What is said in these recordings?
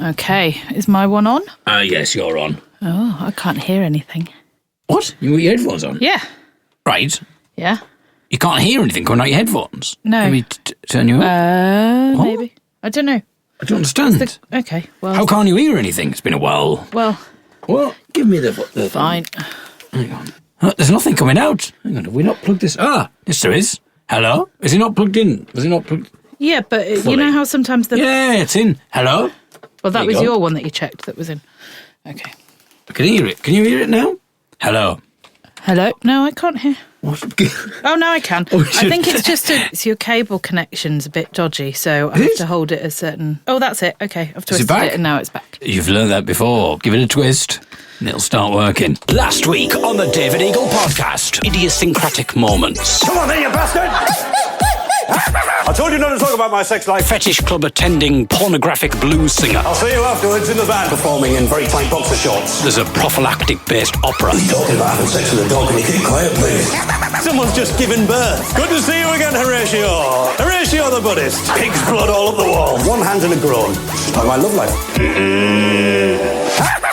Okay, is my one on? Yes, you're on. Oh, I can't hear anything. What? You got your headphones on? Yeah. Right. Yeah. You can't hear anything coming out your headphones? No. Maybe turn you up? Maybe. I don't know. I don't understand. Okay, well... How can't you hear anything? It's been a while. Well... What? Give me the Fine. Hang on. There's nothing coming out. Hang on, have we not plugged this? Yes, there is. Hello? Is it not plugged in? Was it not plugged... Yeah, but fully? You know how sometimes the... Yeah, it's in. Hello? Well, that was your one that you checked that was in. Okay. I can hear it. Can you hear it now? Hello? Hello? No, I can't hear. What? Oh, no, I can. I think it's just it's your cable connection's a bit dodgy, so I have to hold it a certain... Oh, that's it. Okay, I've twisted it and now it's back. You've learned that before. Give it a twist and it'll start working. Last week on the David Eagle podcast, idiosyncratic moments. Come on then, you bastard! I told you not to talk about my sex life. Fetish club attending pornographic blues singer. I'll see you afterwards in the van. Performing in very tight boxer shorts. There's a prophylactic-based opera. You're talking about having sex with a dog. Can you keep quiet, please? Someone's just given birth. Good to see you again, Horatio. Horatio the Buddhist. Pig's blood all up the wall. One hand and a groan. Like my love life.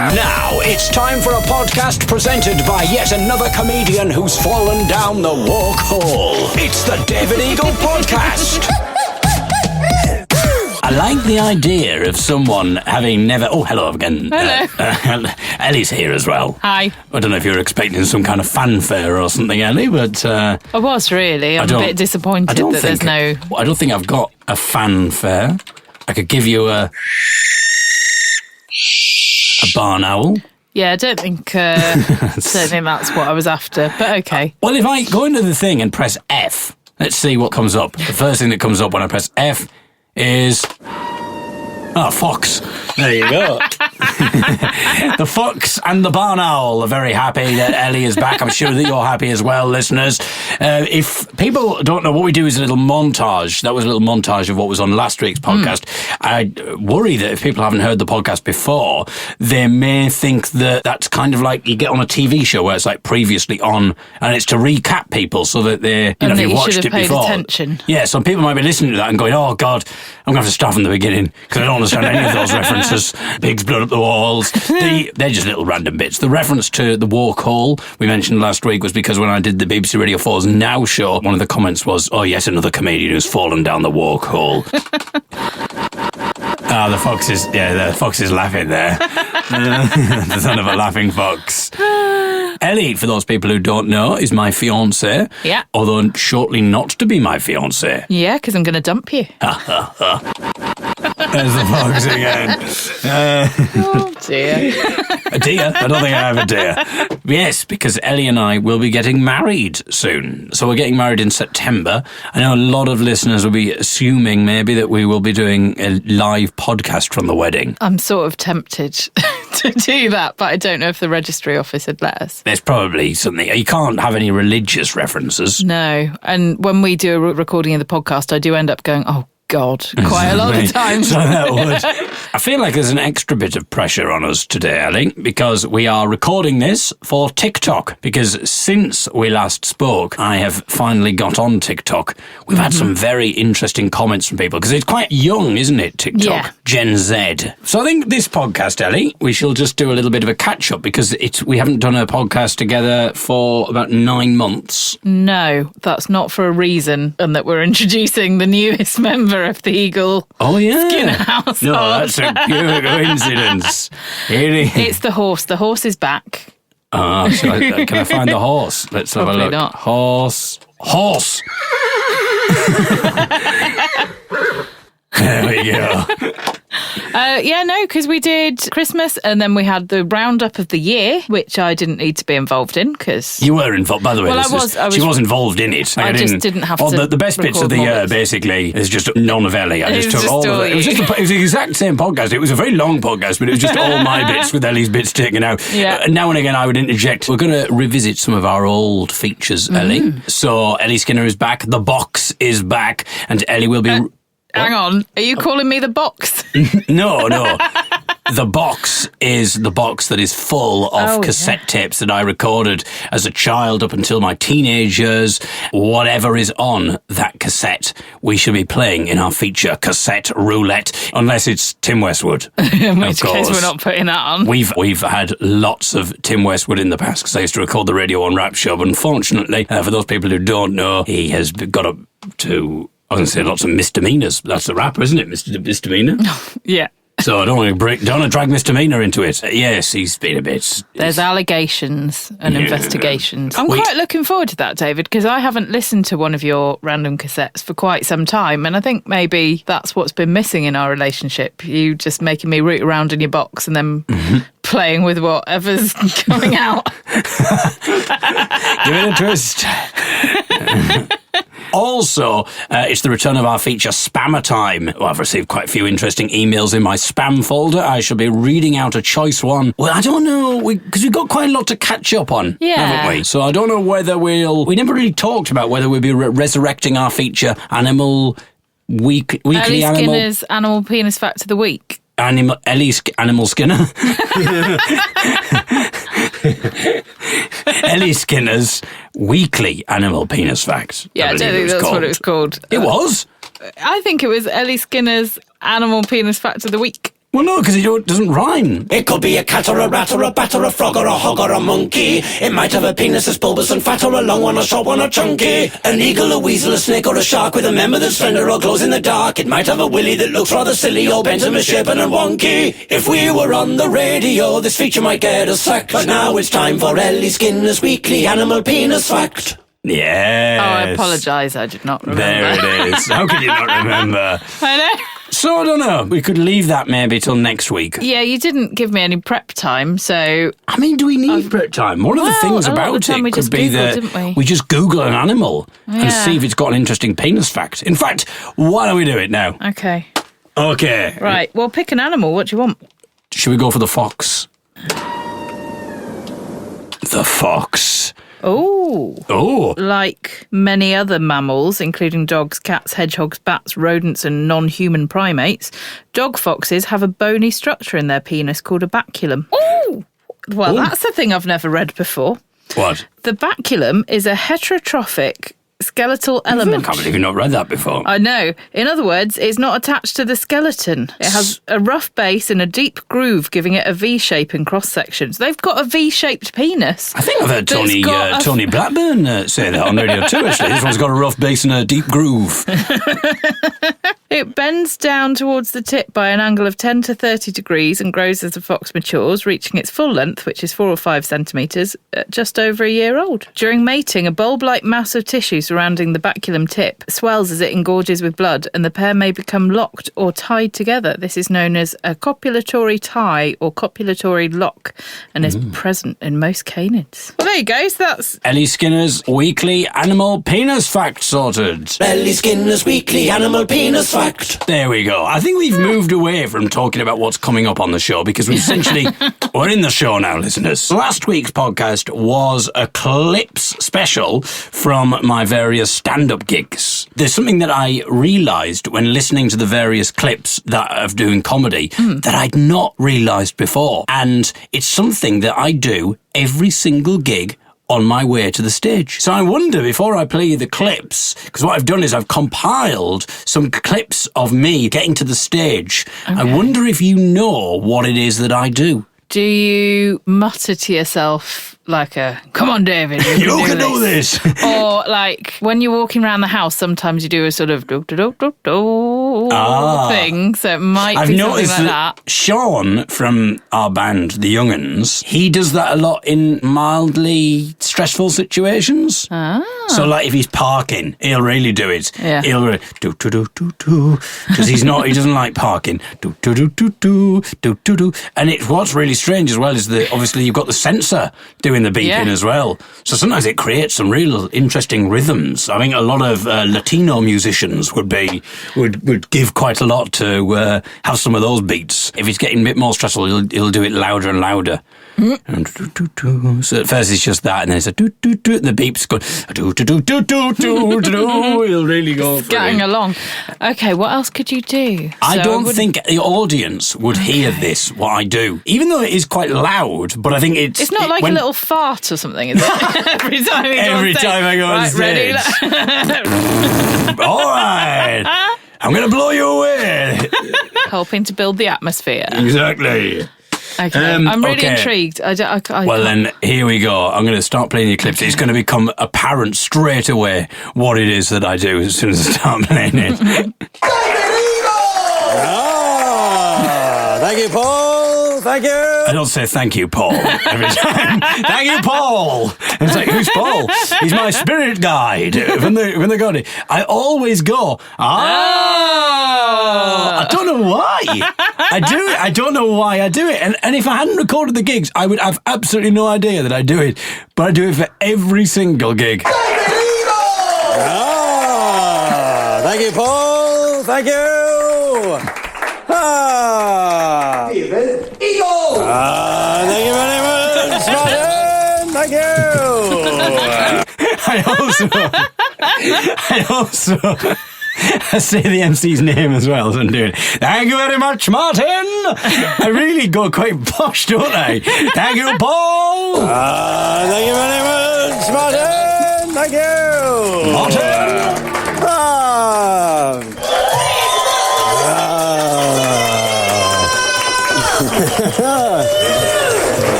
Now it's time for a podcast presented by yet another comedian who's fallen down the walk hole. It's the David Eagle podcast. I like the idea of someone having never... Oh, hello again. Hello. Ellie's here as well. Hi. I don't know if you're expecting some kind of fanfare or something, Ellie, but... I was really. I'm a bit disappointed that there's no... I don't think I've got a fanfare. I could give you a barn owl. Yeah, I don't think that's what I was after, but okay. Well, if I go into the thing and press F, let's see what comes up. The first thing that comes up when I press F is... Oh, fox. There you go. The fox and the barn owl are very happy that Ellie is back. I'm sure that you're happy as well, listeners. If people don't know, what we do is a little montage. That was a little montage of what was on last week's podcast. I worry that if people haven't heard the podcast before, they may think that that's kind of like you get on a TV show where it's like previously on, and it's to recap people so that they, if you watched it before. Attention. Yeah, some people might be listening to that and going, oh, God, I'm going to have to start from the beginning because I don't understand any of those references. Pig's blood up the walls. They're just little random bits. The reference to the walk hole we mentioned last week was because when I did the BBC Radio 4's Now show, one of the comments was, oh, yes, another comedian who's fallen down the walk hole. The fox is laughing there. The son of a laughing fox. Ellie, for those people who don't know, is my fiancée. Yeah. Although shortly not to be my fiancée. Yeah, because I'm going to dump you. There's the fox again. Oh, dear. A deer? I don't think I have a deer. Yes, because Ellie and I will be getting married soon. So we're getting married in September. I know a lot of listeners will be assuming maybe that we will be doing a live podcast from the wedding. I'm sort of tempted to do that, but I don't know if the registry office would let us. There's probably something. You can't have any religious references. No. And when we do a recording of the podcast, I do end up going, oh, God, quite a lot of times. So that would. I feel like there's an extra bit of pressure on us today, Ellie, because we are recording this for TikTok. Because since we last spoke, I have finally got on TikTok. We've had some very interesting comments from people, because it's quite young, isn't it, TikTok? Yeah. Gen Z. So I think this podcast, Ellie, we shall just do a little bit of a catch-up, because we haven't done a podcast together for about 9 months. No, that's not for a reason, and that we're introducing the newest member of the Eagle Skinner household. No, that's a pure coincidence. It's the horse. The horse is back. Can I find the horse? Let's have Probably a look. Not. Horse. There we go. Because we did Christmas and then we had the roundup of the year, which I didn't need to be involved in because... You were involved, by the way. Well, she was involved in it. I just didn't have to. The best bits of the year, basically, is just none of Ellie. I just took all of it. It was the exact same podcast. It was a very long podcast, but it was just all my bits with Ellie's bits taken out. Yeah. Now and again, I would interject. We're going to revisit some of our old features, Ellie. So Ellie Skinner is back, the box is back, and Ellie will be... Hang on, are you calling me the box? No. The box is the box that is full of cassette tapes that I recorded as a child up until my teenage years. Whatever is on that cassette, we should be playing in our feature, Cassette Roulette, unless it's Tim Westwood. In which case we're not putting that on. We've had lots of Tim Westwood in the past because I used to record the Radio 1 rap show. But unfortunately, for those people who don't know, he has got up to, I was going to say, lots of misdemeanors. That's the rapper, isn't it, Mr. Misdemeanor? Yeah. So I don't want to drag Misdemeanor into it. Yes, he's been a bit... There's allegations and investigations. I'm quite looking forward to that, David, because I haven't listened to one of your random cassettes for quite some time, and I think maybe that's what's been missing in our relationship. You just making me root around in your box and then playing with whatever's coming out. Give it a twist. Also, it's the return of our feature, Spammer Time. Well, I've received quite a few interesting emails in my spam folder. I shall be reading out a choice one. Well, I don't know, because we've got quite a lot to catch up on, haven't we? So I don't know whether we never really talked about whether we'll be resurrecting our feature, Weekly Ellie Animal... Skinner's Animal Penis Fact of the Week. Ellie's Animal Skinner. Ellie Skinner's Weekly Animal Penis Fact. Yeah, I don't think that's what it was called. It was? I think it was Ellie Skinner's Animal Penis Fact of the Week. Well, no, because it doesn't rhyme. It could be a cat or a rat or a bat or a frog or a hog or a monkey. It might have a penis that's bulbous and fat or a long one, a short one or chunky. An eagle, a weasel, a snake or a shark with a member that's slender or glows in the dark. It might have a willy that looks rather silly or bent and misshapen and wonky. If we were on the radio, this feature might get us sacked. But now it's time for Ellie Skinner's Weekly Animal Penis Fact. Yes. Oh, I apologise, I did not remember. There it is. How could you not remember? I know. So, I don't know. We could leave that maybe till next week. Yeah, you didn't give me any prep time, so... I mean, do we need prep time? One of the things about it could be that we just Google an animal and see if it's got an interesting penis fact. In fact, why don't we do it now? Okay. Okay. Right, well, pick an animal. What do you want? Should we go for the fox? The fox. Oh. Like many other mammals, including dogs, cats, hedgehogs, bats, rodents, and non-human primates, dog foxes have a bony structure in their penis called a baculum. Oh! Well, that's a thing I've never read before. What? The baculum is a heterotrophic skeletal element. I can't believe you've not read that before. I know. In other words, it's not attached to the skeleton. It has a rough base and a deep groove, giving it a V shape in cross sections. They've got a V-shaped penis. I think I've heard Tony Blackburn say that on Radio 2, actually. This one's got a rough base and a deep groove. It bends down towards the tip by an angle of 10 to 30 degrees and grows as the fox matures, reaching its full length, which is 4 or 5 centimetres, at just over a year old. During mating, a bulb-like mass of tissue surrounding the baculum tip swells as it engorges with blood, and the pair may become locked or tied together. This is known as a copulatory tie or copulatory lock, and is present in most canids. Well, there you go. So that's Ellie Skinner's Weekly Animal Penis Fact sorted. Ellie Skinner's Weekly Animal Penis Fact. There we go. I think we've moved away from talking about what's coming up on the show because we essentially, we're in the show now, listeners. Last week's podcast was a clips special from my various stand-up gigs. There's something that I realised when listening to the various clips that of doing comedy that I'd not realised before. And it's something that I do every single gig on my way to the stage. So I wonder, before I play you the clips, because what I've done is I've compiled some clips of me getting to the stage. Okay. I wonder if you know what it is that I do. Do you mutter to yourself like a, come on, David, you can do this. Or like when you're walking around the house, sometimes you do a sort of thing. So it might be something like that. Sean from our band, The Young'uns, he does that a lot in mildly stressful situations. So like if he's parking, he'll really do it. Yeah. He'll really because he doesn't like parking. And what's really strange as well is that obviously you've got the sensor doing the beeping as well. So sometimes it creates some real interesting rhythms. I think a lot of Latino musicians would to give quite a lot to have some of those beats. If he's getting a bit more stressful, he'll do it louder and louder. And so at first it's just that, and then it's a do-do-do, and the beeps go do-do-do-do-do-do. He'll really go for Getting it. along. Okay, what else could you do? I So don't wouldn't- think the audience would hear this, what I do. Even though it is quite loud, but I think it's... It's not like a little fart or something, is it? Every time you go on Every stage. time I go on Right, ready? All right, I'm going to blow you away. Helping to build the atmosphere. Exactly. Okay, I'm really okay. intrigued. I Well, then, here we go. I'm going to start playing your clips. It's going to become apparent straight away what it is that I do as soon as I start playing it. Thank you, Paul. Thank you. I don't say thank you, Paul, every time. Thank you, Paul. It's like, who's Paul? He's my spirit guide from the God. I always go, I don't know why. I do it. I don't know why I do it. And if I hadn't recorded the gigs, I would have absolutely no idea that I do it. But I do it for every single gig. Thank you, Paul. Thank you. Eagle! Thank you very much, Martin. Thank you. I say the MC's name as well as I'm doing it. Thank you very much, Martin. I really go quite posh, don't I? Thank you, Paul. Thank you very much, Martin. Thank you. Martin.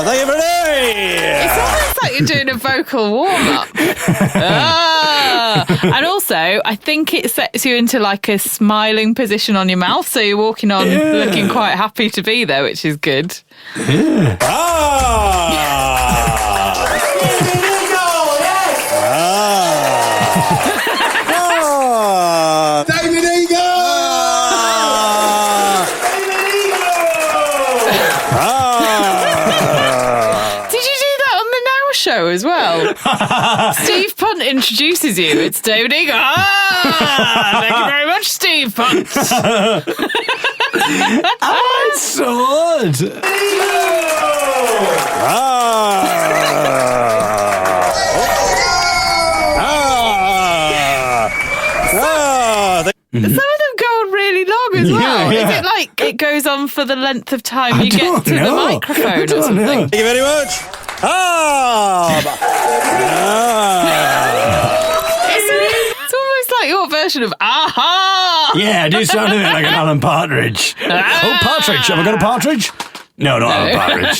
Thank you very much. It's like you're doing a vocal warm-up. And also, I think it sets you into like a smiling position on your mouth, so you're walking on looking quite happy to be there, which is good. David Eagle! Did you do that on the Now Show as well? Steve Punt introduces you. It's David Eagle. Thank you very much, Steve Punt. It's so good. Some of them go on really long as well. Yeah. Is it like it goes on for the length of time you get don't to the know. microphone I or don't something? know. Thank you very much. It's almost like your version of aha. Yeah, I do sound a bit like an Alan Partridge. Oh, partridge. Have I got a partridge? No, not Alan Partridge.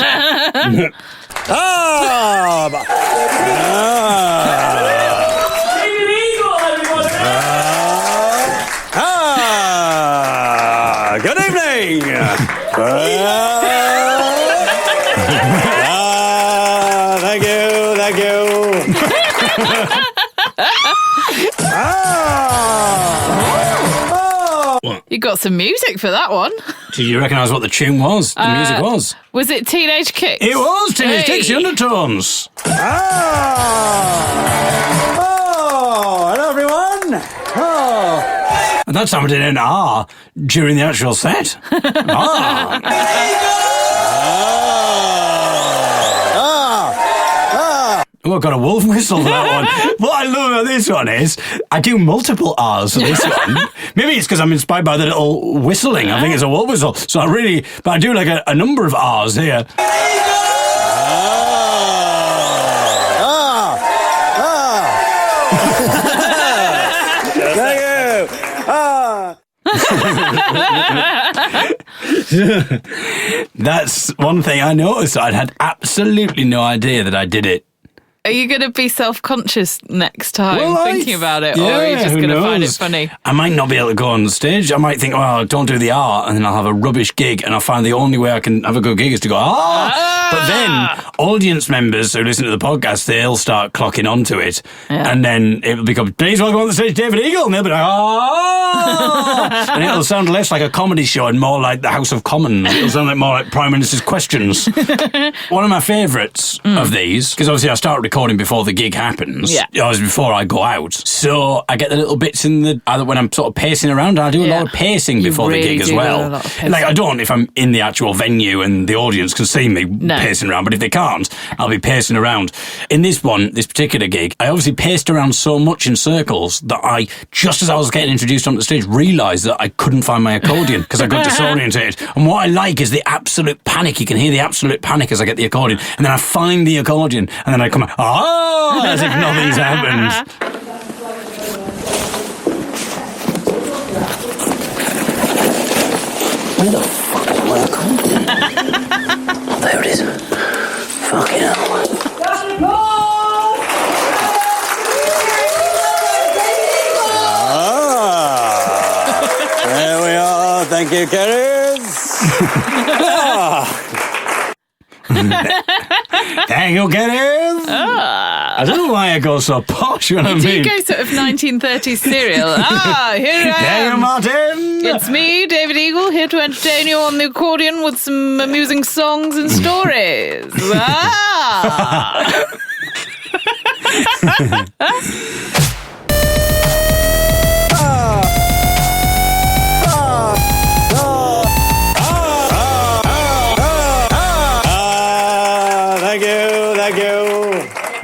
Good evening. Thank you. Thank you. You got some music for that one. Do you recognise what the tune was? The music was? Was it Teenage Kicks? It was Teenage Hey. Dixie Undertones. Hello everyone. And that sounded in an R during the actual set. Oh, I've got a wolf whistle for that one. What I love about this one is I do multiple R's for this one. Maybe it's because I'm inspired by the little whistling. I think it's a wolf whistle. So but I do like a number of R's here. Thank you. That's one thing I noticed. I had absolutely no idea that I did it. Are you going to be self-conscious next time Well, thinking about it? Or are you just who going to find it knows? funny? I might not be able to go on stage. I might think, well, don't do the R, and then I'll have a rubbish gig, and I'll find the only way I can have a good gig is to go, But then audience members who listen to the podcast, they'll start clocking onto it, and then it'll become, please welcome on the stage David Eagle, and they'll be like, ah! And it'll sound less like a comedy show and more like the House of Commons. It'll sound like more like Prime Minister's Questions. One of my favourites of these, because obviously I start recording before the gig happens, or before I go out. So I get the little bits in the either when I'm sort of pacing around. I do a lot of pacing before the gig as well. Like I don't if I'm in the actual venue and the audience can see me pacing around, but if they can't, I'll be pacing around. In this particular gig, I obviously paced around so much in circles that I, just as I was getting introduced onto the stage, realised that I couldn't find my accordion because I got disorientated. And what I like is the absolute panic. You can hear the absolute panic as I get the accordion, and then I find the accordion, and then I come out, as if nothing's happened. Where the fuck is my accordion? Oh, there it is. Fucking hell. There we are. Thank you, Kerries. Thank you, Kerries. I don't know why I go so posh when I'm Do you go sort of 1930s serial? Here I am. Thank you, Martin. It's me, David Eagle, here to entertain you on the accordion with some amusing songs and stories. Thank you.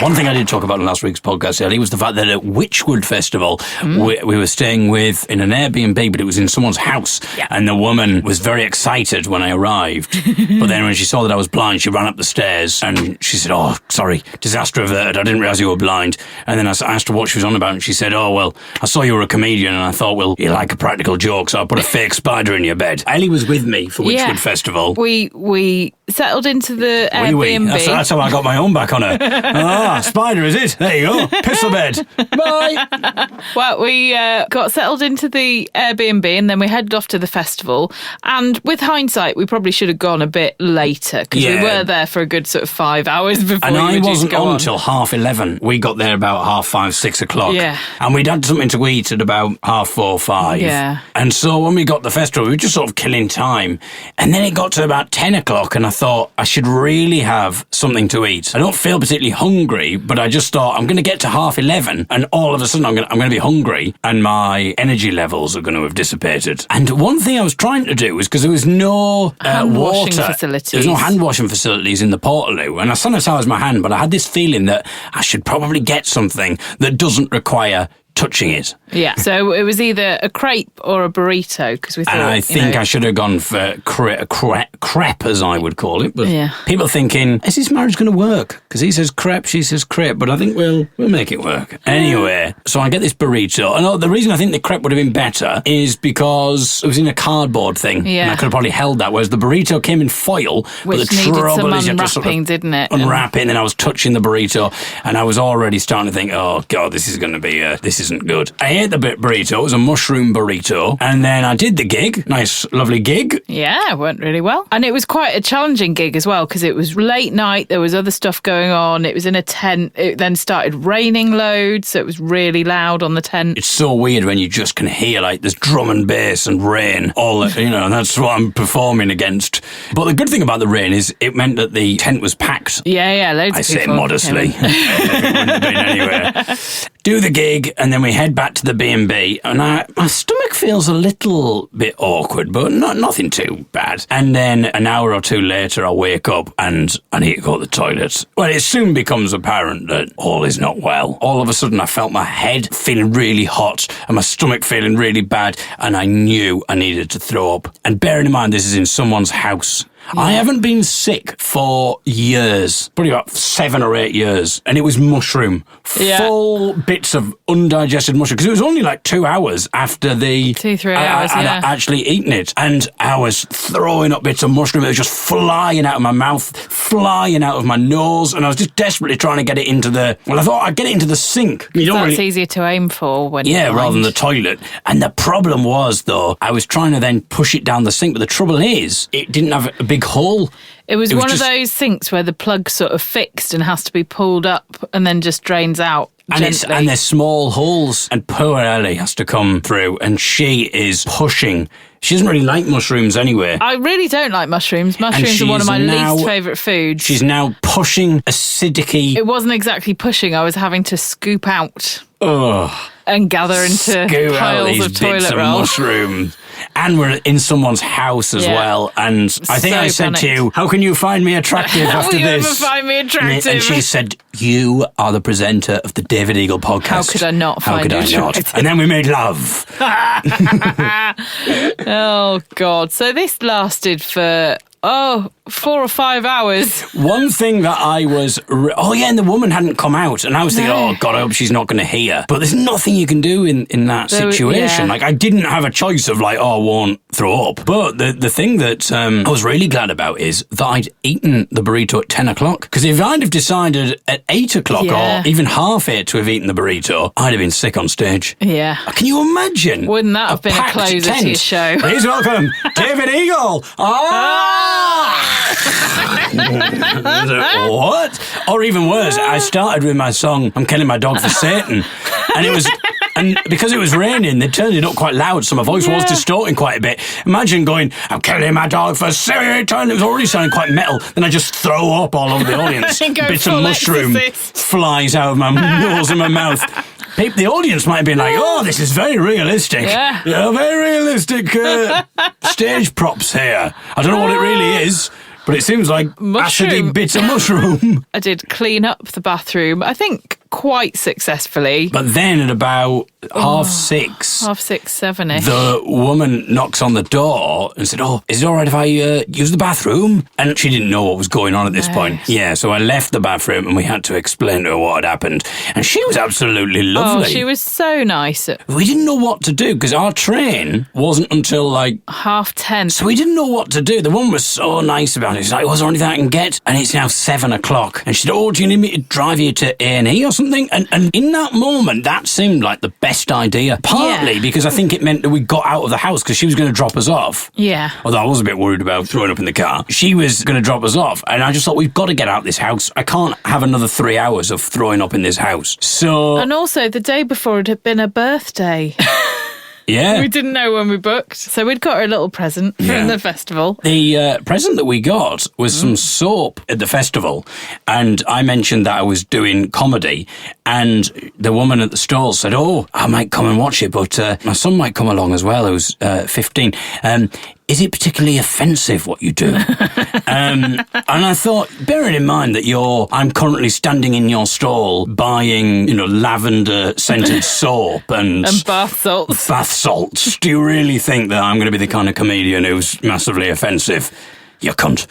One thing I did talk about in last week's podcast, Ellie, was the fact that at Witchwood Festival, we were staying with in an Airbnb, but it was in someone's house. Yeah. And the woman was very excited when I arrived. But then when she saw that I was blind, she ran up the stairs and she said, "Oh, sorry, disaster averted. I didn't realise you were blind." And then I asked her what she was on about, and she said, "Oh, well, I saw you were a comedian, and I thought, well, you like a practical joke, so I put a fake spider in your bed." Ellie was with me for Witchwood Festival. We settled into the Airbnb. That's how I got my own back on her. Spider, is it? There you go. Piss the bed. Bye. Well, we got settled into the Airbnb and then we headed off to the festival. And with hindsight, we probably should have gone a bit later because we were there for a good sort of 5 hours before and we I were wasn't to go on till 11:30. We got there about 5:30, 6 o'clock. Yeah. And we'd had something to eat at about 4:30, 5. Yeah. And so when we got to the festival, we were just sort of killing time. And then it got to about 10 o'clock and I thought I should really have something to eat. I don't feel particularly hungry, but I just thought I'm going to get to 11:30 and all of a sudden I'm going to be hungry and my energy levels are going to have dissipated. And one thing I was trying to do was because there was no hand-washing water. facilities. There was no hand-washing facilities in the Portaloo. And I sanitized my hand, but I had this feeling that I should probably get something that doesn't require touching it. Yeah, so it was either a crepe or a burrito because we thought. And I think I should have gone for crepe, as I would call it. But people thinking, is this marriage going to work? Because he says crepe, she says crepe, but I think we'll make it work. Anyway, so I get this burrito. And the reason I think the crepe would have been better is because it was in a cardboard thing. Yeah. And I could have probably held that, whereas the burrito came in foil. Which but the needed trouble some is you have to unwrapping, didn't it? Unwrap it, and then I was touching the burrito, and I was already starting to think, oh, God, this is going to be, this isn't good. I ate the burrito. It was a mushroom burrito. And then I did the gig. Nice, lovely gig. Yeah, it went really well. And it was quite a challenging gig as well because it was late night. There was other stuff going on. It was in a tent. It then started raining loads, so it was really loud on the tent. It's so weird when you just can hear, like, there's drum and bass and rain. All that, and that's what I'm performing against. But the good thing about the rain is it meant that the tent was packed. Yeah, loads of people. I say modestly. It wouldn't have been anywhere. Do the gig, and then we head back to the B&B, and my stomach feels a little bit awkward, but nothing too bad. And then an hour or two later, I wake up and I need to go to the toilet. Well, it soon becomes apparent that all is not well. All of a sudden, I felt my head feeling really hot and my stomach feeling really bad, and I knew I needed to throw up. And bearing in mind, this is in someone's house. Yeah. I haven't been sick for years, probably about 7 or 8 years, and it was mushroom. Yeah. Full bits of undigested mushroom, because it was only like 2 hours after the... 2-3 hours, I'd actually eaten it, and I was throwing up bits of mushroom. It was just flying out of my mouth, flying out of my nose, and I was just desperately trying to get it into the... Well, I thought I'd get it into the sink. That's easier to aim for when you're blind. Rather than the toilet. And the problem was, though, I was trying to then push it down the sink, but the trouble is, it didn't have a big big hole. It was one just- of those sinks where the plug's sort of fixed and has to be pulled up and then just drains out. And there's small holes, and poor Ellie has to come through, and she is pushing. She doesn't really like mushrooms anyway. I really don't like mushrooms. Mushrooms are one of my least favourite foods. She's now pushing acidic-y. It wasn't exactly pushing. I was having to scoop out Ugh. and gather into Scoop out piles these of bits toilet of roll. mushrooms. And we're in someone's house as Yeah. well. And I think So I said to panicked. you, how can you find me attractive How after will you this? ever find me attractive? And she said, you are the presenter of the David Eagle podcast. How could I not How find could you I not? attractive? And then we made love. Oh, God. So this lasted for, 4 or 5 hours. One thing that I was... and the woman hadn't come out. And I was thinking, No. oh, God, I hope she's not going to hear. But there's nothing you can do in that situation. yeah. Like, I didn't have a choice of, like, I won't throw up. But the thing that I was really glad about is that I'd eaten the burrito at 10 o'clock. Because if I'd have decided at 8 o'clock Yeah. or even 7:30 to have eaten the burrito, I'd have been sick on stage. Yeah. Can you imagine? Wouldn't that have been a packed closer to tent? your show? Please welcome David Eagle. What? Or even worse, I started with my song "I'm Killing My Dog for Satan," and it was. And because it was raining, they turned it up quite loud, so my voice was distorting quite a bit. Imagine going, "I'm killing my dog for Satan." It was already sounding quite metal. Then I just throw up all over the audience. Go Bits of full mushroom Exorcist. flies out of my nose and my mouth. The audience might have been like, oh, this is very realistic. Yeah. Very realistic stage props here. I don't know what it really is, but it seems like Mushroom. acidy bits of mushroom. I did clean up the bathroom, I think quite successfully. But then at about 6:30, 6:30, 7-ish. the woman knocks on the door and said, oh, is it all right if I use the bathroom? And she didn't know what was going on at this point. Yeah, so I left the bathroom and we had to explain to her what had happened. And she was absolutely lovely. Oh, she was so nice at We didn't know what to do because our train wasn't until like 10:30. So we didn't know what to do. The woman was so nice about it. She's like, was there anything I can get? And it's now 7 o'clock. And she said, oh, do you need me to drive you to A&E or something? And in that moment, that seemed like the best idea. Partly because I think it meant that we got out of the house because she was going to drop us off. Yeah. Although I was a bit worried about throwing up in the car. She was going to drop us off. And I just thought, we've got to get out of this house. I can't have another 3 hours of throwing up in this house. So... And also, the day before it had been her birthday. Yeah. We didn't know when we booked. So we'd got her a little present from the festival. The present that we got was some soap at the festival, and I mentioned that I was doing comedy, and the woman at the stall said, oh, I might come and watch it, but my son might come along as well, who's 15. Is it particularly offensive what you do? And I thought, bearing in mind that I'm currently standing in your stall buying, lavender scented soap and bath salts. Bath salts. Do you really think that I'm going to be the kind of comedian who's massively offensive? You cunt.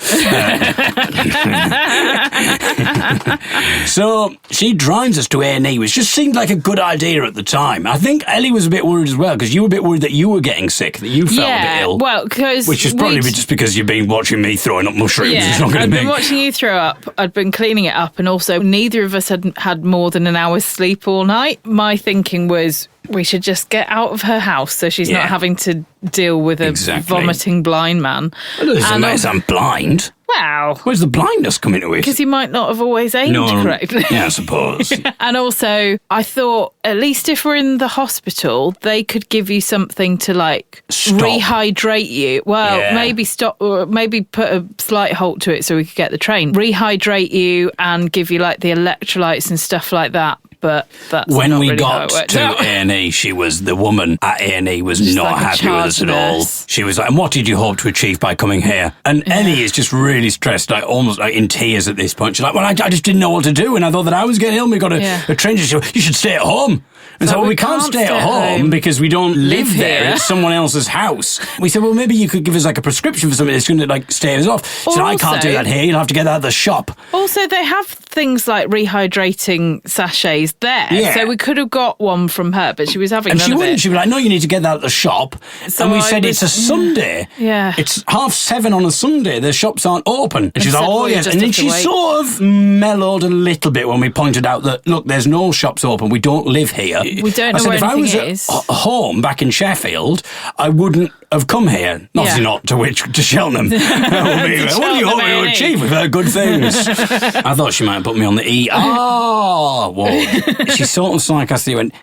So she drives us to A&E, which just seemed like a good idea at the time. I think Ellie was a bit worried as well, because you were a bit worried that you were getting sick, that you felt a bit ill. Well, because which is probably just because you've been watching me throwing up mushrooms. Yeah, It's not going I'd to been be. watching you throw up. I'd been cleaning it up, and also neither of us had had more than an hour's sleep all night. My thinking was we should just get out of her house so she's not having to deal with a vomiting blind man. Well, it doesn't matter, I'm blind. Wow. Where's the blindness come into it? Because you might not have always aimed correctly. Yeah, I suppose. And also, I thought, at least if we're in the hospital, they could give you something to, rehydrate you. Well, maybe stop, or maybe put a slight halt to it so we could get the train. Rehydrate you and give you, the electrolytes and stuff like that. But that's when not we really how got it worked to out. A&E, the woman at A&E was She's not like a happy with us at all. nurse. She was like, and what did you hope to achieve by coming here? And Ellie is just really stressed, almost in tears at this point. She's like, well, I just didn't know what to do, and I thought that I was getting ill, and we got a train. She said, you should stay at home. And so we can't stay at home because we don't live there. here. It's someone else's house. We said, well, maybe you could give us a prescription for something that's going to stay us off. She said, I can't do that here. You'll have to get that at the shop. Also, they have things like rehydrating sachets there. Yeah. So we could have got one from her, but she was having And none she of wouldn't. it. She'd be like, no, you need to get that at the shop. So and we I said, was- it's a Sunday. Yeah. It's 7:30 on a Sunday. The shops aren't open. And she's said, like, oh, well, you yes. just And then have to she wait. sort of mellowed a little bit when we pointed out that, look, there's no shops open. We don't live here. We don't know I said, where if I was anything at is. home back in Sheffield, I wouldn't have come here. Obviously not to Cheltenham. What do you hope to achieve? We've heard good things. I thought she might have put me on the ER ward. She sort of sarcastically went,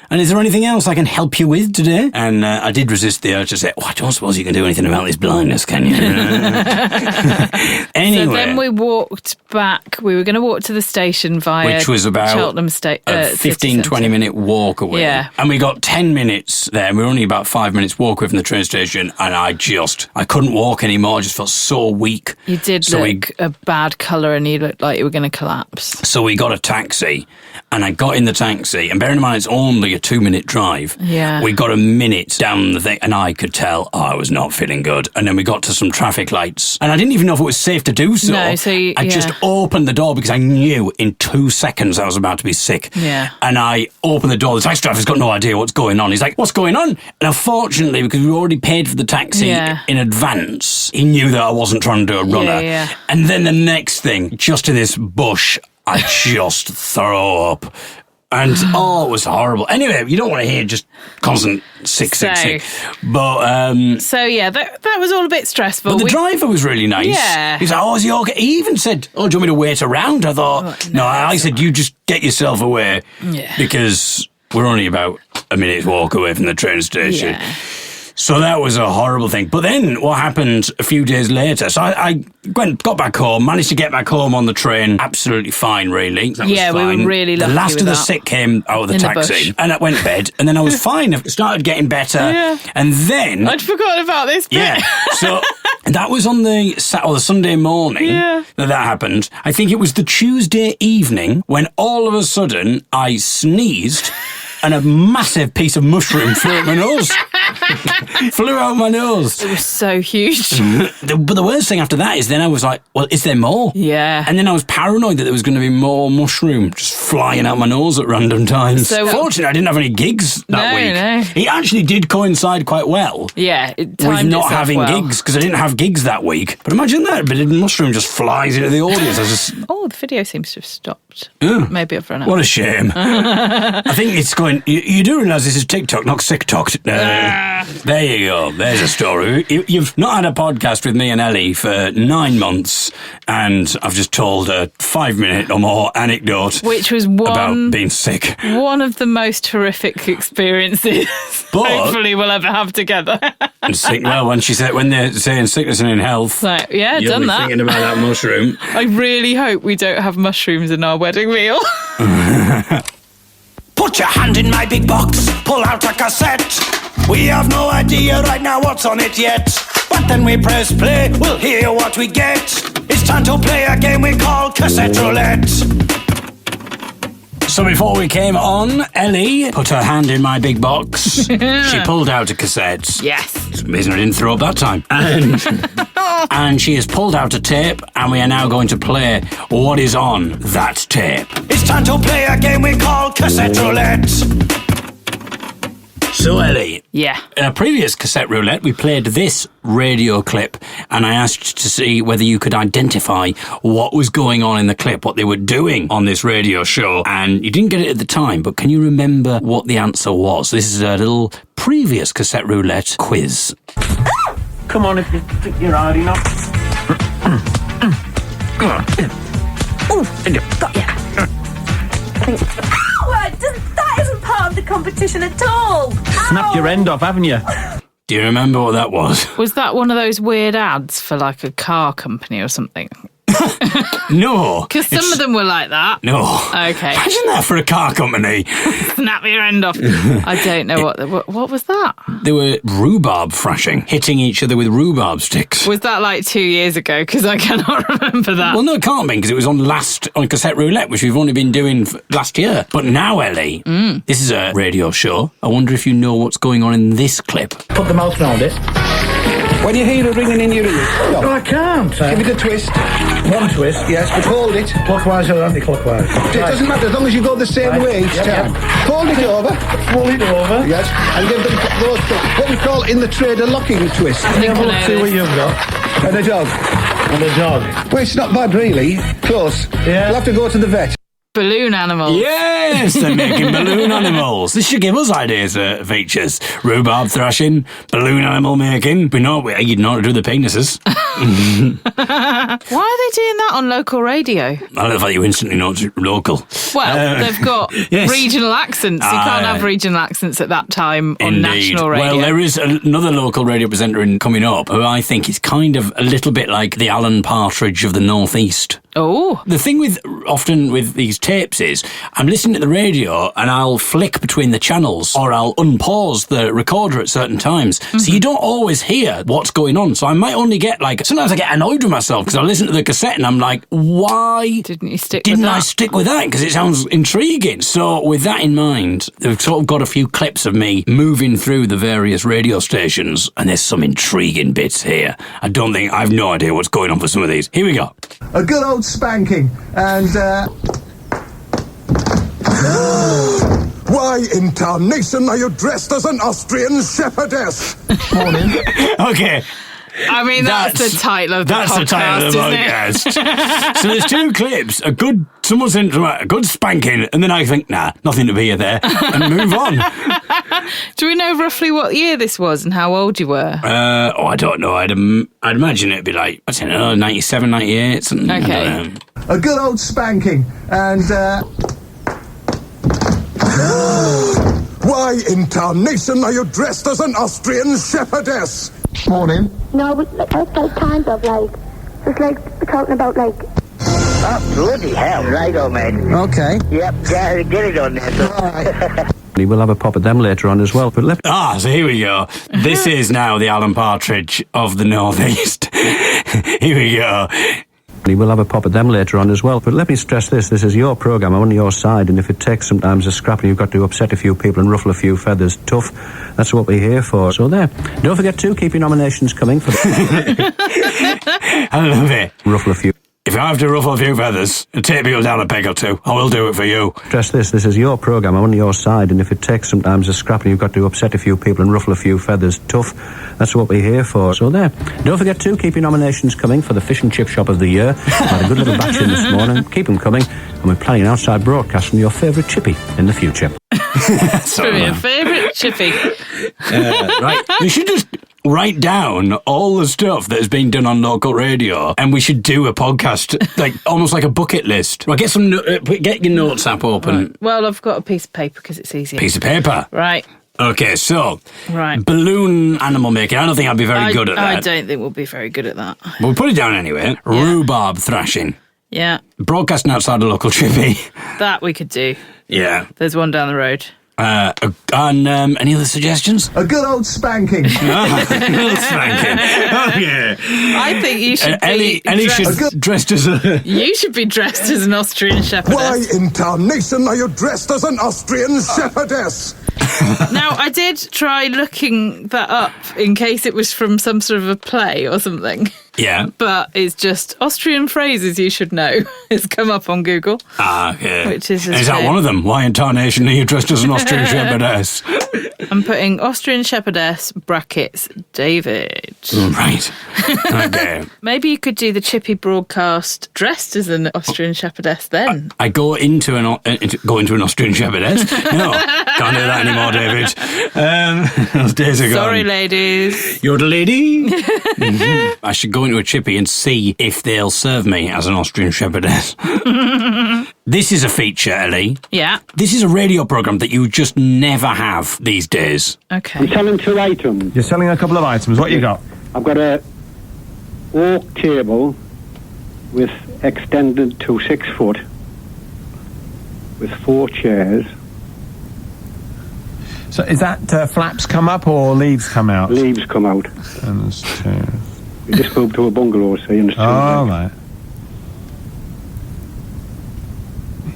and is there anything else I can help you with today? And I did resist the urge to say, I don't suppose you can do anything about this blindness, can you? Anyway. So then we walked back. We were going to walk to the station via which was about Cheltenham a 15-20 minute walk away. Yeah. And we got 10 minutes there. And we were only about 5 minutes walk away from the train station. And I couldn't walk anymore. I just felt so weak. You did look a bad colour and you looked like you were going to collapse. So we got a taxi. And I got in the taxi. And bearing in mind, it's only a 2-minute drive. Yeah. We got a minute down the thing. And I could tell I was not feeling good. And then we got to some traffic lights. And I didn't even know if it was safe to do so. No, so I just opened the door because I knew in 2 seconds I was about to be sick. Yeah. And I opened the door. The taxi driver's got no idea what's going on. He's like, what's going on? And unfortunately, because we already paid for the taxi in advance, he knew that I wasn't trying to do a runner. Yeah. And then the next thing, just in this bush, I just throw up. And, it was horrible. Anyway, you don't want to hear just constant sick. But, so, yeah, that was all a bit stressful. But the driver was really nice. Yeah. He's like, is he okay? He even said, do you want me to wait around? I thought, no, I said, you just get yourself away. Yeah. Because we're only about a minute's walk away from the train station. Yeah. So that was a horrible thing. But then what happened a few days later? So I got back home, managed to get back home on the train. Absolutely fine, really. That was fine. We were really lucky. The last of the that. sick came out of the taxi. And I went to bed. And then I was fine. I started getting better. Yeah. And then... I'd forgotten about this bit. Yeah. So that was on the Sunday morning that happened. I think it was the Tuesday evening when all of a sudden I sneezed and a massive piece of mushroom flew out my nose. Flew out my nose. It was so huge. But the worst thing after that is then I was like, well, is there more? Yeah. And then I was paranoid that there was going to be more mushroom just flying out my nose at random times. So, fortunately, I didn't have any gigs that week. No. It actually did coincide quite well. Yeah, it timed with not having gigs, because I didn't have gigs that week. But imagine that, a bit of mushroom just flies into the audience. Oh, the video seems to have stopped. Yeah. Maybe I've run out. What a shame. I think it's going... You do realise this is TikTok, not TikTok. There you go. There's a story. You've not had a podcast with me and Ellie for 9 months, and I've just told a 5-minute or more anecdote, which was about being sick. One of the most horrific experiences hopefully we'll ever have together. And sick. Well, when they're saying sickness and in health, you'll done be that. Thinking about that mushroom. I really hope we don't have mushrooms in our wedding meal. Put your hand in my big box, pull out a cassette. We have no idea right now what's on it yet. But then we press play, we'll hear what we get. It's time to play a game we call Cassette Roulette. So before we came on, Ellie put her hand in my big box. She pulled out a cassette. Yes. It's amazing I didn't throw up that time. And she has pulled out a tape, and we are now going to play what is on that tape. It's time to play a game we call Cassette Roulette. So, Ellie, in a previous Cassette Roulette, we played this radio clip, and I asked to see whether you could identify what was going on in the clip, what they were doing on this radio show, and you didn't get it at the time, but can you remember what the answer was? This is a little previous Cassette Roulette quiz. Come on, if you think you're hard enough. Got ya. That isn't part of the competition at all. Snapped your end off, haven't you? Do you remember what that was? Was that one of those weird ads for like a car company or something? No. Because some of them were like that. No. Okay. Imagine that for a car company. Snap your end off. I don't know what was that? They were rhubarb thrashing, hitting each other with rhubarb sticks. Was that like 2 years ago? Because I cannot remember that. Well, no, it can't be, because it was on Cassette Roulette, which we've only been doing last year. But now, Ellie, this is a radio show. I wonder if you know what's going on in this clip. Put the mouth round it. When you hear it ringing in your ears, no, I can't. Give it a twist. One twist. Yes, but hold it. Clockwise or anti-clockwise? It doesn't matter, as long as you go the same way each time. Fold it over. Fold it over. Yes, and give them those what we call in the trade a locking twist. Let's see what you've got. And a dog. And a dog. Well, it's not bad, really. Close. Yeah. We'll have to go to the vet. Balloon animals. Yes, they're making balloon animals. This should give us ideas for features. Rhubarb thrashing, balloon animal making. We know you'd know how to do the penises. Why are they doing that on local radio? I love how you instantly know it's local. Well, they've got yes. regional accents. You can't have regional accents at that time on Indeed. national radio. Well, there is another local radio presenter coming up who I think is kind of a little bit like the Alan Partridge of the North East. Oh. The thing often with these tapes is I'm listening to the radio and I'll flick between the channels or I'll unpause the recorder at certain times. Mm-hmm. So you don't always hear what's going on. So I might only get sometimes I get annoyed with myself because I listen to the cassette and I'm like, why didn't I stick with that? Because it sounds intriguing. So with that in mind, they've sort of got a few clips of me moving through the various radio stations and there's some intriguing bits here. I've no idea what's going on for some of these. Here we go. A good old spanking, and why in Tarnation are you dressed as an Austrian shepherdess? Morning. Okay. I mean, that's the title of the podcast. That's the title of the podcast. So there's two clips. Someone sent a good spanking, and then I think, nah, nothing to be here there, and move on. Do we know roughly what year this was and how old you were? I don't know. I'd imagine it'd be like, I don't know, 97, 98, something. Okay. A good old spanking, and why in Tarnation are you dressed as an Austrian shepherdess? Morning. No, but that's like kind of like, it's like talking about like... Oh, bloody hell, right on, man. Okay. Yep, get it on there. All right. We'll have a pop at them later on as well. But so here we go. This is now the Alan Partridge of the North East. Here we go. We'll have a pop at them later on as well. But let me stress this is your programme. I'm on your side, and if it takes sometimes a scrap and you've got to upset a few people and ruffle a few feathers, tough, that's what we're here for. So there. Don't forget to keep your nominations coming for I love it. Ruffle a few. If I have to ruffle a few feathers and take people down a peg or two, I will do it for you. Stress this is your programme. I'm on your side, and if it takes sometimes a scrap and you've got to upset a few people and ruffle a few feathers, tough, that's what we're here for. So there. Don't forget to keep your nominations coming for the Fish and Chip Shop of the Year. We had a good little batch in this morning. Keep them coming, and we're planning an outside broadcast from your favourite chippy in the future. From your favourite chippy. Right. We should just write down all the stuff that has been done on local radio, and we should do a podcast, like almost like a bucket list. Right, get your notes app open. Right. Well, I've got a piece of paper because it's easier. Piece of paper. Right. Okay, so balloon animal making. I don't think I'd be very good at that. I don't think we'll be very good at that. We'll put it down anyway. Yeah. Rhubarb thrashing. Yeah. Broadcasting outside a local chippy. That we could do. Yeah. There's one down the road. And any other suggestions? A good old spanking. Good old spanking. Oh, yeah. I think you should Ellie should dressed as a... You should be dressed as an Austrian shepherdess. Why in Tarnation are you dressed as an Austrian shepherdess? Now, I did try looking that up in case it was from some sort of a play or something. Yeah. But it's just Austrian phrases you should know. It's come up on Google. Okay. Which is that one of them? Why in Tarnation are you dressed as an Austrian shepherdess? I'm putting Austrian shepherdess brackets David. Right. Okay. Maybe you could do the chippy broadcast dressed as an Austrian shepherdess then. I go into an Austrian shepherdess. No, can't do that anymore, David. Those days are gone. Sorry, ladies. You're the lady. Mm-hmm. I should go into a chippy and see if they'll serve me as an Austrian shepherdess. This is a feature, Ellie. Yeah. This is a radio programme that you just never have these days. Okay. I'm selling 2 items. You're selling a couple of items. What you got? I've got a oak table with extended to 6 foot with 4 chairs. So is that flaps come up or leaves come out? Leaves come out. And there's 2. We just moved to a bungalow, so you understand. Oh, right.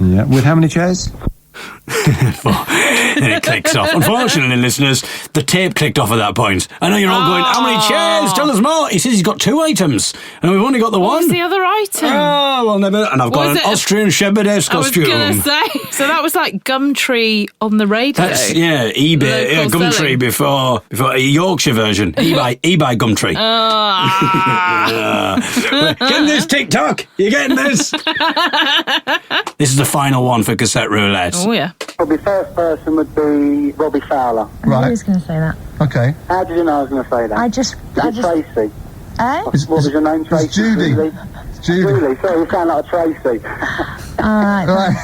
Yeah. With how many chairs? 4. Then it clicks off. Unfortunately, listeners, the tape clicked off at that point. I know you're all going, how many chairs? Tell us more. He says he's got 2 items, and we've only got the one. What was the other item? Oh, well, never. And I've got an Austrian Shepherdess costume. I was going to say, so that was like Gumtree on the radio. That's, eBay, Gumtree before a Yorkshire version. eBay Gumtree. Getting this TikTok? You getting this? This is the final one for Cassette Roulette. Oh, yeah. Probably first person would be Robbie Fowler. I knew he was going to say that. Okay. How did you know I was going to say that? I just... Tracy. Eh? What was your name, Tracy? It's Judy. It's Judy. Julie, sorry, you sound like a Tracy. Alright.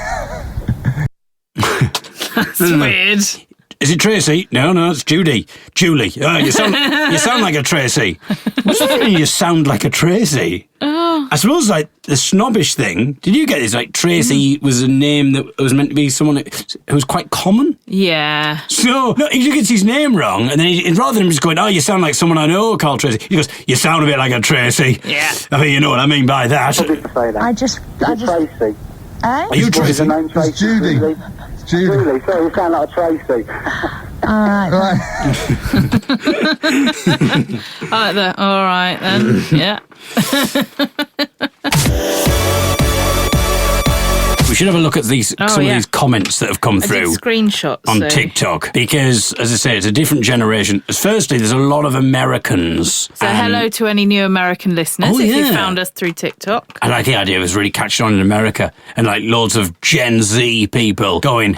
That's weird. Is it Tracy? No, it's Judy. Julie. Oh, you sound like a Tracy. What does that mean, you sound like a Tracy? Oh. I suppose, like, the snobbish thing, did you get this? Like, Tracy was a name that was meant to be someone who was quite common? Yeah. So, no, he gets his name wrong, and then rather than just going, oh, you sound like someone I know called Tracy, he goes, you sound a bit like a Tracy. Yeah. I mean, you know what I mean by that. I just... Tracy. Eh? Are you Tracy? What was your name, Tracy? It's Judy. Julie, sorry, you sound like a Tracy. Alright. All right then. Yeah. We should have a look at some of these comments that have come through. Screenshots on TikTok, because, as I say, it's a different generation. Firstly, there's a lot of Americans. So hello to any new American listeners if you found us through TikTok. I like the idea of us really catching on in America, and like loads of Gen Z people going,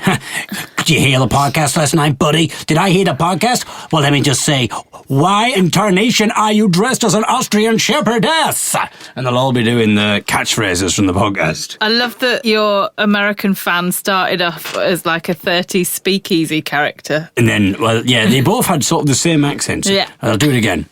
did you hear the podcast last night, buddy? Did I hear the podcast? Well, let me just say, why in Tarnation are you dressed as an Austrian Shepherdess? And they'll all be doing the catchphrases from the podcast. I love that your American fan started off as like a 30s speakeasy character. And then, well, yeah, they both had sort of the same accent. Yeah. I'll do it again.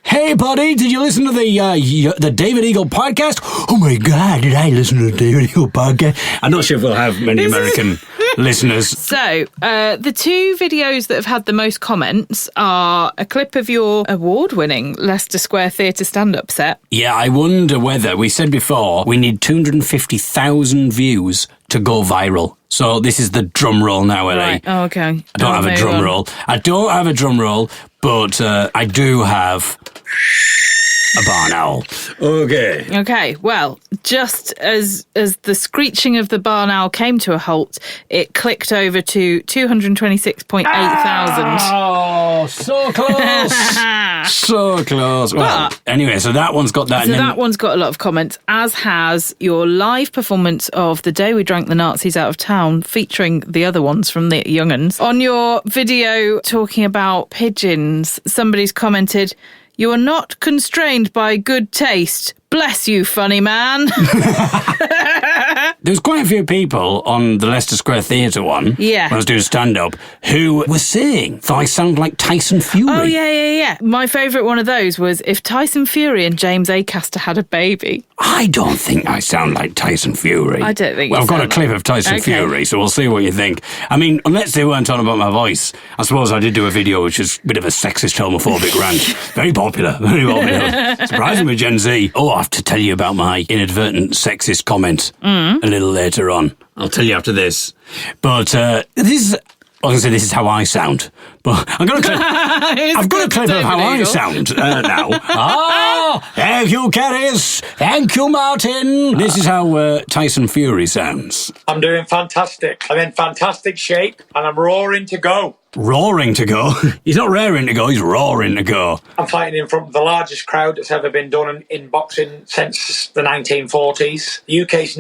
Hey, buddy, did you listen to the David Eagle podcast? Oh, my God, did I listen to the David Eagle podcast? I'm not sure if we'll have many American listeners. So, the 2 videos that have had the most comments are a clip of your award-winning Leicester Square Theatre stand-up set. Yeah, I wonder whether, we said before, we need 250,000 views to go viral. So this is the drum roll now, Ellie. Right. Oh, okay. I don't have a drum roll. I don't have a drum roll, but I do have a barn owl. Okay, well, just as the screeching of the barn owl came to a halt, it clicked over to 226.8 thousand. Oh, so close. So close. Well, anyway, so that one's got that. So that one's got a lot of comments, as has your live performance of The Day We Drank the Nazis Out of Town, featuring the other ones from the Young'uns. On your video talking about pigeons, somebody's commented, "You are not constrained by good taste. Bless you, funny man." There was quite a few people on the Leicester Square Theatre one, yeah, when I was doing stand-up, who were saying that I sound like Tyson Fury. Oh, yeah. My favourite one of those was, if Tyson Fury and James Acaster had a baby. I don't think I sound like Tyson Fury. I don't think Well, you I've got a sound clip like... of Tyson Fury, so we'll see what you think. I mean, unless they weren't on about my voice, I suppose I did do a video which is a bit of a sexist, homophobic rant. Very popular, very popular. Surprising with Gen Z. Oh, I have to tell you about my inadvertent sexist comment a little later on. I'll tell you after this. But this is how I sound. But I've got a clip of how I sound now. Thank you, Caris. Thank you, Martin. This is how Tyson Fury sounds. I'm doing fantastic. I'm in fantastic shape, and I'm roaring to go. Roaring to go? He's not raring to go, he's roaring to go. I'm fighting in front of the largest crowd that's ever been done in boxing since the 1940s. The UK's